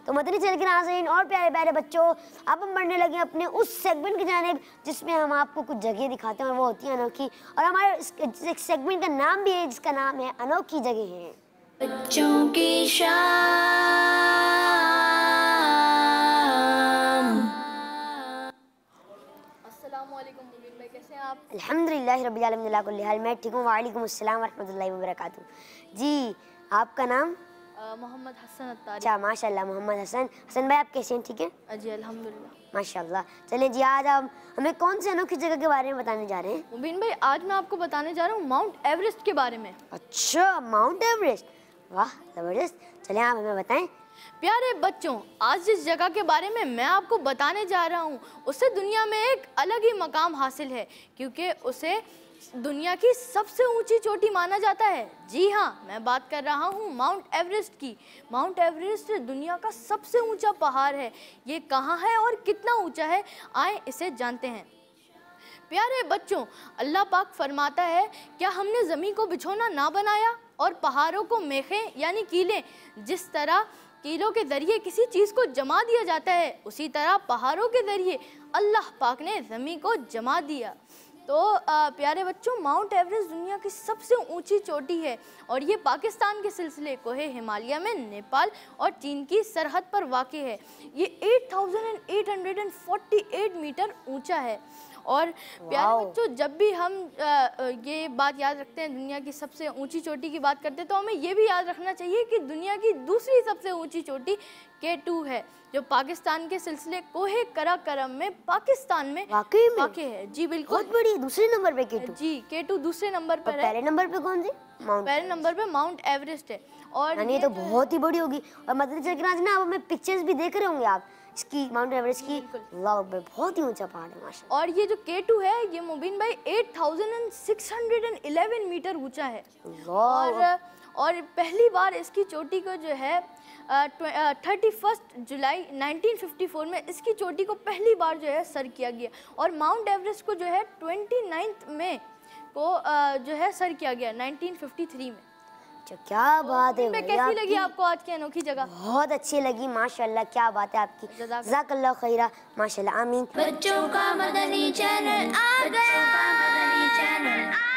तो मदनी चैनल के नाज़रीन और प्यारे प्यारे बच्चों, अब हम बढ़ने लगे अपने उस सेगमेंट की जानिब जिसमें हम आपको कुछ जगह दिखाते हैं और वो होती है अनोखी। और हमारे इस सेगमेंट का नाम भी है जिसका नाम है अनोखी जगह है। बच्चों की शाम। अस्सलामुअलैकुम मुबीन भाई, कैसे हैं आप? अल्हम्दुलिल्लाह रब्बिल आलमीन अला कुल्ली हाल। मैं ठीक हूँ। वालेकुम अस्सलाम व रहमतुल्लाहि व बरकातुहू। जी, आपका नाम? मोहम्मद हसन अत्तारी। अच्छा, माशाल्लाह मोहम्मद हसन। हसन भाई, आप कैसे हैं? ठीक है जी अल्हम्दुलिल्लाह। माशाल्लाह। चलिए जी, आज आप हमें कौन से अनोखी जगह के बारे में बताने जा रहे हैं? मुबीन भाई, आज मैं आपको बताने जा रहा हूँ माउंट एवरेस्ट के बारे में। अच्छा, माउंट एवरेस्ट, वाह ज़बरदस्त। चलिए आप हमें बताएं। प्यारे बच्चों, आज जिस जगह के बारे में मैं आपको बताने जा रहा हूँ उसे दुनिया में एक अलग ही मकाम हासिल है, क्योंकि उसे दुनिया की सबसे ऊंची चोटी माना जाता है। जी हाँ, मैं बात कर रहा हूँ माउंट एवरेस्ट की। माउंट एवरेस्ट दुनिया का सबसे ऊंचा पहाड़ है। ये कहाँ है और कितना ऊंचा है, आए इसे जानते हैं। प्यारे बच्चों, अल्लाह पाक फरमाता है, क्या हमने ज़मीन को बिछौना ना बनाया और पहाड़ों को मेखें यानी कीलें, जिस तरह कीलों के ज़रिए किसी चीज़ को जमा दिया जाता है, उसी तरह पहाड़ों के ज़रिए अल्लाह पाक ने ज़मीन को जमा दिया। तो प्यारे बच्चों, माउंट एवरेस्ट दुनिया की सबसे ऊंची चोटी है और ये पाकिस्तान के सिलसिले कोहे हिमालय में नेपाल और चीन की सरहद पर वाक़ है। ये 8848 मीटर ऊंचा है। और प्यारे बच्चों, जब भी हम ये बात याद रखते हैं, दुनिया की सबसे ऊंची चोटी की बात करते हैं, तो हमें ये भी याद रखना चाहिए कि दुनिया की दूसरी सबसे ऊंची चोटी K2 है, जो पाकिस्तान के सिलसिले कोहे कराकरम में पाकिस्तान में वाक़ है। जी बिल्कुल, बहुत बड़ी। दूसरे नंबर पे K2? जी, K2 दूसरे नंबर पर है। पहले नंबर पे कौन सी? पहले नंबर पे माउंट एवरेस्ट है। और ये तो बहुत ही बड़ी होगी। और मदनी चैनल के नाज़रीन, आप हमें पिक्चर्स भी देख रहे होंगे आप इसकी, माउंट एवरेस्ट की। वाह, बहुत ही ऊंचा पहाड़ है माशाल्लाह। और ये जो K2 है, ये मुबीन भाई 8611 मीटर ऊंचा है। और पहली बार इसकी चोटी को जो है 31 जुलाई 1954 में इसकी चोटी को पहली बार जो है सर किया गया। और माउंट एवरेस्ट को जो है 29 मई को जो है सर किया गया 1953 में। क्या बात है। कैसी लगी आपको आज की अनोखी जगह? बहुत अच्छी लगी माशाल्लाह, क्या बात है आपकी। जज़ाकल्लाह खैरा, माशाल्लाह, आमीन। बच्चों का मदनी चैनल आ गया।